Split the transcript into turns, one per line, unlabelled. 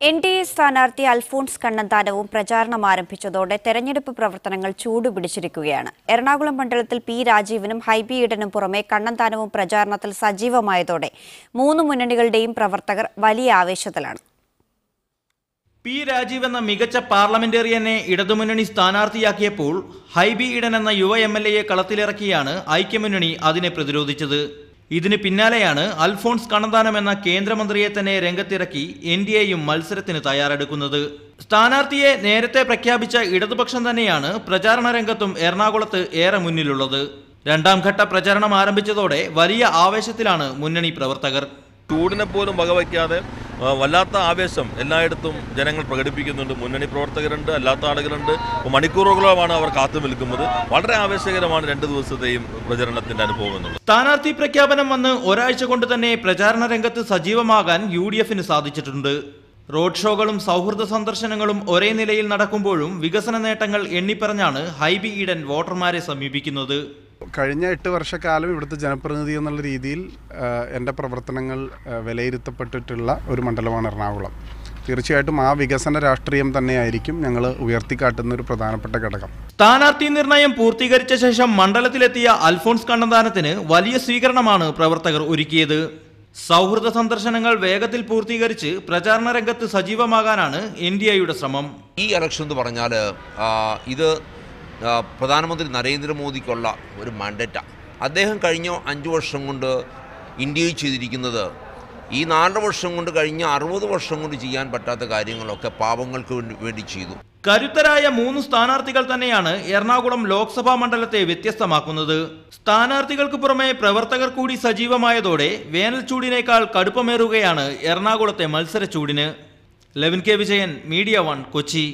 NDA സ്ഥാനാർത്ഥി അൽഫോൺസ് കണ്ണന്താനവും പ്രചാരണം ആരംഭിച്ചതോടെ തെരഞ്ഞെടുപ്പ് പ്രവർത്തനങ്ങൾ ചൂടുപിടിച്ചിരിക്കുകയാണ്. എറണാകുളം മണ്ഡലത്തിൽ പി രാജീവനും ഹൈബി ഈഡനും പുറമെ കണ്ണന്താനവും പ്രചാരണത്തിൽ സജീവമായതോടെ മൂന്ന് മുന്നണികളുടെയും പ്രവർത്തകർ വലിയ ആവേശത്തിലാണ്.
പി രാജീവ് എന്ന മികച്ച പാർലമെന്റേറിയനെ ഇടതുമുന്നണി സ്ഥാനാർത്ഥിയാക്കിയപ്പോൾ ഹൈബി ഈഡൻ എന്ന യുവ എംഎൽഎയെ കളത്തിലിറക്കിയാണ് ഐക്യമുന്നണി അതിനെ പ്രതിരോധിച്ചത്. ഇതിന് പിന്നാലെയാണ് അൽഫോൺസ് കണ്ണന്താനം എന്ന കേന്ദ്രമന്ത്രിയെ തന്നെ രംഗത്തിറക്കി എൻ.ഡി.എയും മത്സരത്തിന് തയ്യാറെടുക്കുന്നത്. സ്ഥാനാർത്ഥിയെ നേരത്തെ പ്രഖ്യാപിച്ച ഇടതുപക്ഷം തന്നെയാണ് പ്രചാരണ രംഗത്തും എറണാകുളത്ത് ഏറെ മുന്നിലുള്ളത്. രണ്ടാം ഘട്ട പ്രചരണം ആരംഭിച്ചതോടെ വലിയ ആവേശത്തിലാണ് മുന്നണി പ്രവർത്തകർ.
ചൂടിനെ പോലും വകവയ്ക്കാതെ വല്ലാത്ത ആവേശം എല്ലായിടത്തും ജനങ്ങൾ പ്രകടിപ്പിക്കുന്നുണ്ട്. മുന്നണി പ്രവർത്തകരുണ്ട്, അല്ലാത്ത ആളുകളുണ്ട്. മണിക്കൂറുകളോളമാണ് അവർ കാത്തു നിൽക്കുന്നത്. വളരെ ആവേശകരമാണ് 2 ദിവസത്തെയും പ്രചരണത്തിന്റെ അനുഭവം എന്നുള്ളത്.
സ്ഥാനാർത്ഥി പ്രഖ്യാപനം വന്ന് ഒരാഴ്ച കൊണ്ട് തന്നെ പ്രചാരണ രംഗത്ത് സജീവമാകാൻ UDFന് സാധിച്ചിട്ടുണ്ട്. റോഡ് ഷോകളും സൗഹൃദ സന്ദർശനങ്ങളും ഒരേ നിലയിൽ നടക്കുമ്പോഴും വികസന നേട്ടങ്ങൾ എണ്ണിപ്പറഞ്ഞാണ് ഹൈബി ഈഡൻ വോട്ടർമാരെ സമീപിക്കുന്നത്.
കഴിഞ്ഞ 8 വർഷക്കാലം ഇവിടുത്തെ ജനപ്രതിനിധി എന്നുള്ള രീതിയിൽ എൻ്റെ പ്രവർത്തനങ്ങൾ വിലയിരുത്തപ്പെട്ടിട്ടുള്ള ഒരു മണ്ഡലമാണ് എറണാകുളം. തീർച്ചയായിട്ടും ആ വികസന രാഷ്ട്രീയം തന്നെയായിരിക്കും ഞങ്ങൾ ഉയർത്തിക്കാട്ടുന്ന ഒരു പ്രധാനപ്പെട്ട ഘടകം.
സ്ഥാനാർത്ഥി നിർണയം പൂർത്തീകരിച്ച ശേഷം മണ്ഡലത്തിലെത്തിയ അൽഫോൺസ് കണ്ണന്താനത്തിന് വലിയ സ്വീകരണമാണ് പ്രവർത്തകർ ഒരുക്കിയത്. സൗഹൃദ സന്ദർശനങ്ങൾ വേഗത്തിൽ പൂർത്തീകരിച്ച് പ്രചാരണ രംഗത്ത് സജീവമാകാനാണ് എൻ.ഡി.എയുടെ ശ്രമം.
ഈ ഇലക്ഷൻ എന്ന് പറഞ്ഞാൽ ഇത് പ്രധാനമന്ത്രി നരേന്ദ്രമോദിക്കുള്ള ഒരു മാൻഡേറ്റാണ്. അദ്ദേഹം കഴിഞ്ഞ 5 വർഷം കൊണ്ട് ഇന്ത്യയിൽ ചെയ്തിരിക്കുന്നത് ഈ 4 വർഷം കൊണ്ട് കഴിഞ്ഞ 60 വർഷം കൊണ്ട് ചെയ്യാൻ പറ്റാത്ത കാര്യങ്ങളൊക്കെ പാവങ്ങൾക്ക് വേണ്ടി ചെയ്തു.
കരുത്തരായ 3 സ്ഥാനാർത്ഥികൾ തന്നെയാണ് എറണാകുളം ലോക്സഭാ മണ്ഡലത്തെ വ്യത്യസ്തമാക്കുന്നത്. സ്ഥാനാർത്ഥികൾക്ക് പുറമെ പ്രവർത്തകർ കൂടി സജീവമായതോടെ വേനൽ ചൂടിനേക്കാൾ കടുപ്പമേറുകയാണ് എറണാകുളത്തെ മത്സര ചൂടിന്. Levin K Vijayan, media 1, Kochi.